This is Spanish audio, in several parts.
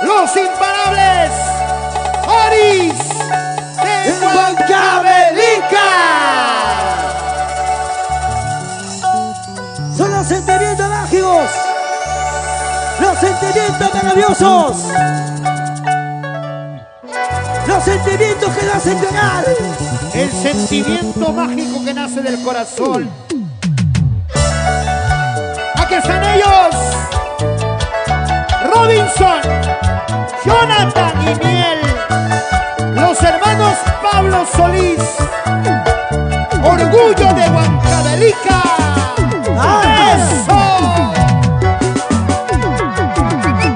los imparables Faris de Huancavelica. Son los sentimientos mágicos, los sentimientos maravillosos, los sentimientos que nos hacen llorar. El sentimiento mágico que nace del corazón. Aquí están ellos: Robinson, Jonathan y Miel, los hermanos Pablo Solís, orgullo de Huancavelica. ¡Eso!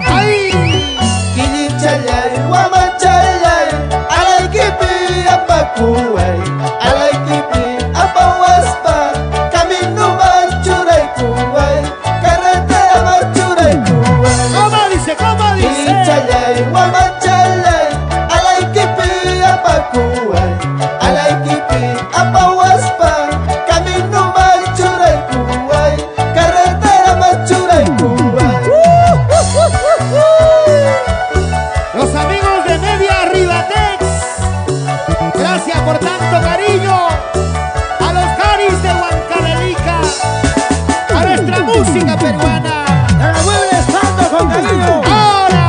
¡Ahí! Kilichalay, Wamachalay, Alaikipi, Apakuay, Alaikipi, Apawaspa, Camino Machuray Kuway, Carretera Machuray Kuway. ¿Cómo dice? ¿Cómo dice? Kilichalay, Wamachalay, Alaikipi, Apakuay, Alaikipi, Apawaspa, Camino Machuray Kuway, Carretera Machuray Kuway. Los amigos de Media Rivatex, gracias por tanto cariño. A los Caris de Huancavelica, a nuestra música peruana. ¡La mueble estando con cariño! ¡Ahora!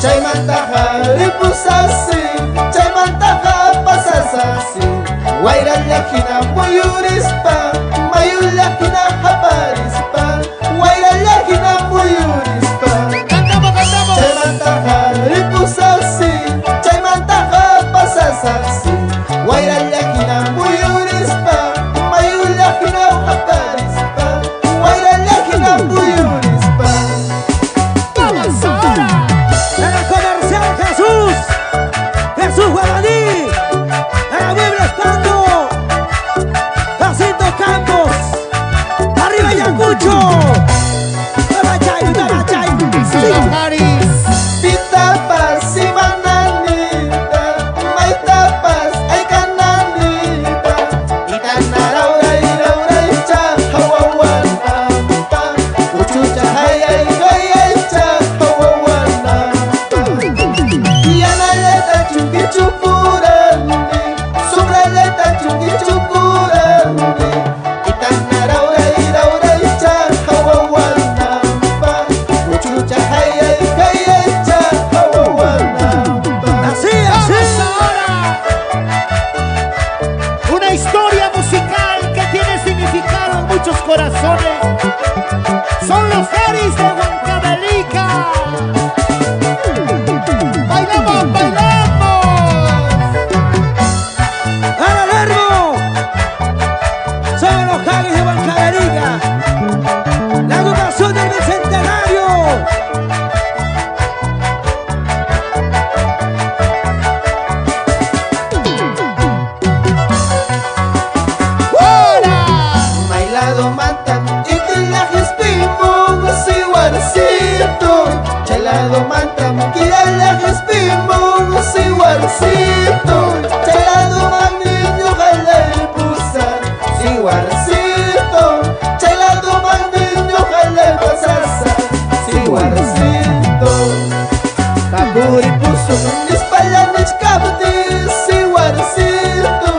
Chaymantaja ripusasi, chaymantaja pasasasi, Wairallajina muyurispa, mayullajina japarispa, Wairallajina muyurispa. ¡Cantamos, cantamos! Chaymantaja ripusasi, chaymantaja pasasasi, Wairallajina muyurispa, mayullajina japarispa, Wairallajina muyurispa. ¡Vamos ahora! ¡La comercial Jesús Guaraní! ¡La mueble estando! ¡Jacinto Campos! ¡Arriba Ayacucho! ¡Babachay, babachay! Son los Caris. Pitapas y bananita, maitapas, ay cananita, itanaraura irauraicha, hawawanampa, uchucha hayayaycha, hawawanampa. Yanaleta chungi chupurandi, subraleta chungi chupurandi, itanaraura irauraicha, hawawanampa, uchucha hayayaycha, hawawanampa. ¡Así, ¡Vamos así! ahora! Una historia musical que tiene significado en muchos corazones. Son los Caris de Huancavelica. ¡Bailamos, bailamos! ¡Ahora Lermo! Somos los Caris de Huancavelica. La agrupación del Bicentenario. Bailado manta, itilajes pimo, siwarcito. Chelado manta, quialajes pimo, siwarcito. Chelado maniño, galay pusa, siwarcito. Chelado maniño, galay pasasa, siwarcito. Kaburi puso, nispala nichkabdi, siwarcito.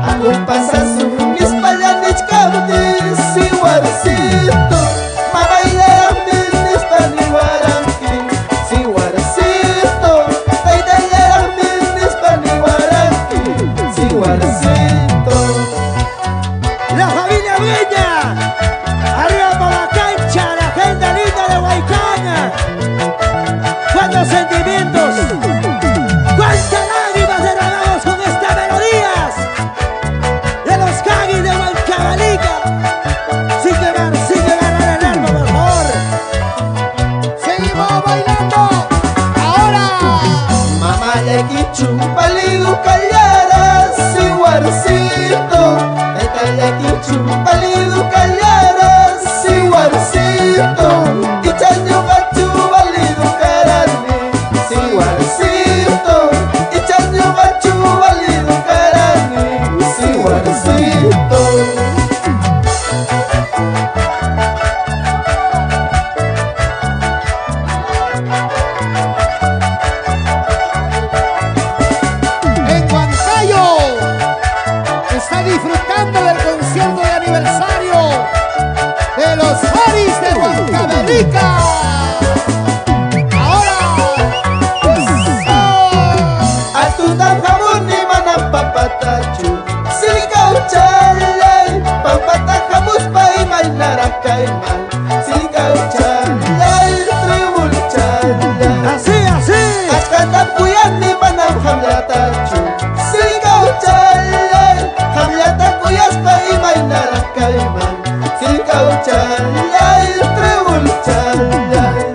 Akumpasasu, nispala nichkabdi, siwarcito. Mabailera min nispani waranki, siwarcito. Taitayera min nispani waranki, siwarcito. La familia Breña. Arriba por la cancha, la gente linda de Huaycana. ¿Cuántos sentimientos? ¿Cuántas lágrimas derramamos con estas melodías? De los Caris de Huancavelica. Sin llorar el alma, por favor. ¡Seguimos bailando! ¡Ahora! Mamá le quichu, palidu callara, siwarcito. Esta le quichu, palidu callara, siwarcito. Y chaño gachu, palidu carane, siwarcito. Y chaño gachu, palidu carane, siwarcito. Huancavelica. Ahora. Atutan hamuni manam papatachu Silikauchalay Pampata hamus paimay narakaiman Silikauchalay Tribul chalay Así, así. Akatapuyan ni manam hamlatachu Silikauchalay Hamlatakuyas paimay narakaiman Silikauchalay Tribul chalay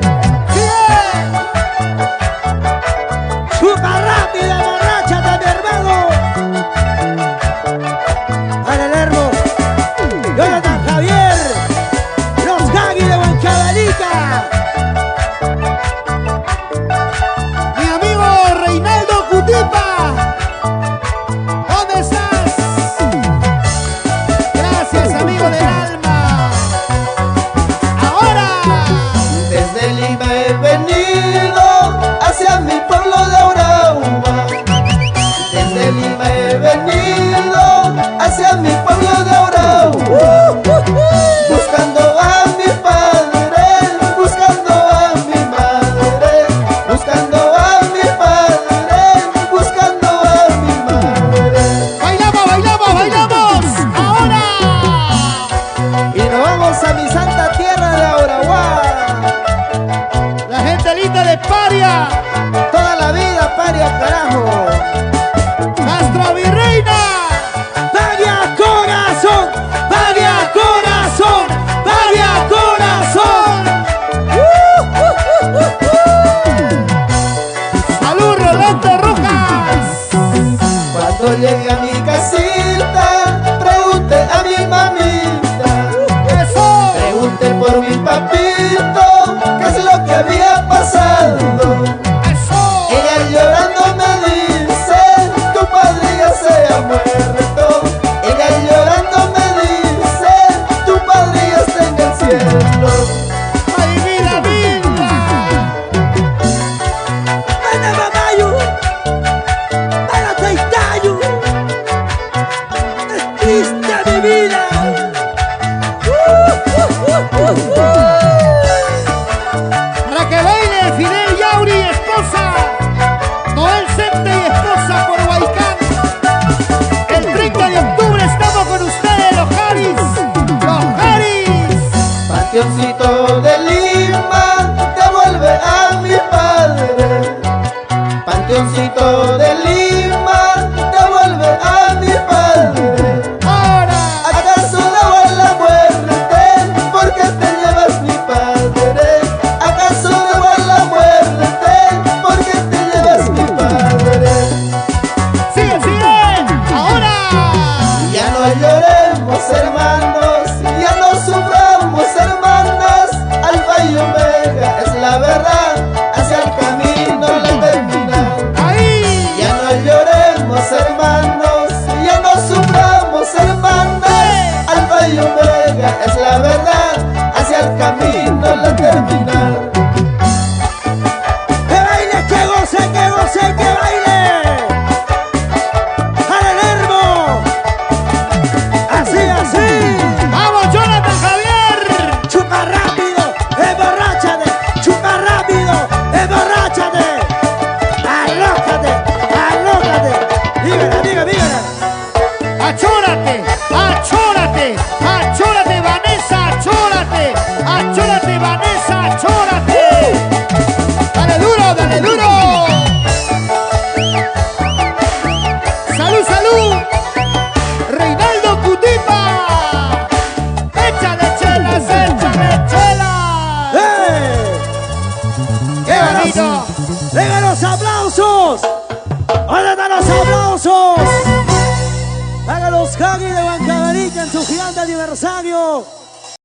Chupa rápida, borráchate, mi hermano. Para el hermo. Jonathan Javier. Los Gagui de Huancavelica. Mi amigo Reinaldo Cutipa. ¿Dónde estás? Gracias, amigo del alma. Ahora. Desde Lima he venido hacia mi pueblo de Aurauma. Desde Lima he venido hacia mi pueblo de Aurauma. Buscando a mi padre, buscando a mi madre. Buscando a mi padre, buscando a mi madre. Bailamos, bailamos, bailamos. Ahora. Y nos vamos a mi santa tierra de Auraguá. La gente linda de Paria. Toda la vida paria, carajo. Nuestra virreina. ¡Vaya corazón! ¡Vaya corazón! ¡Vaya corazón! Salud, Rolando Rojas. Cuando llegue a mi casita, pregunte a mi mamita, Eso. pregunte por mi papito, qué es lo que había pasado. Eso. Ella llorando me dice, tu padre ya se ha muerto. Ella llorando me dice, tu padre ya está en el cielo. Ay, vida, vida. ¡Ven, mamayo! ¡Ven a Taitayo! ¡Es triste mi vida! Para que baile Fidel Yauri y esposa. Noel Sente y esposa por Huaycán. El 30 de octubre estamos con ustedes, los Jaris. Los Jaris. Panteoncito de Lima, devuelve a mi padre. Panteoncito de Lima, devuelve a mi padre. Ahora. ¿Acaso debo la muerte? ¿Por qué te llevas mi padre? ¿Acaso debo la muerte? ¿Por qué te llevas mi padre? Sigue, sigue. Ahora. Ya no lloremos, hermanos, ya no suframos, hermanas. Alfa y Omega es la verdad, hacia el camino la terminal. Ahí. Ya no lloremos, hermanos, ya no suframos, hermanas. Alfa y Omega es la verdad, hacia el camino la terminal. ¡Que baile, que goce, que goce, que baile! ¡Para el hermo! ¡Así, así! Vamos, Jonathan Javier. ¡Chupa rápido! ¡Emborráchate! ¡Chupa rápido! ¡Emborráchate! ¡Alócate! ¡Alócate! ¡Dígala, dígala, dígala! Achórate, achórate, achórate, Vanessa, achórate, achórate, Vanessa, achórate. Dale duro, dale duro. Salud, salud. Reinaldo Cutipa. Échale chelas, échale chelas. ¡Eh! ¡Qué bonito! ¡Vengan los aplausos! ¡Ahora están los aplausos! Hagan los Gagui de Huancavelica en su gigante aniversario.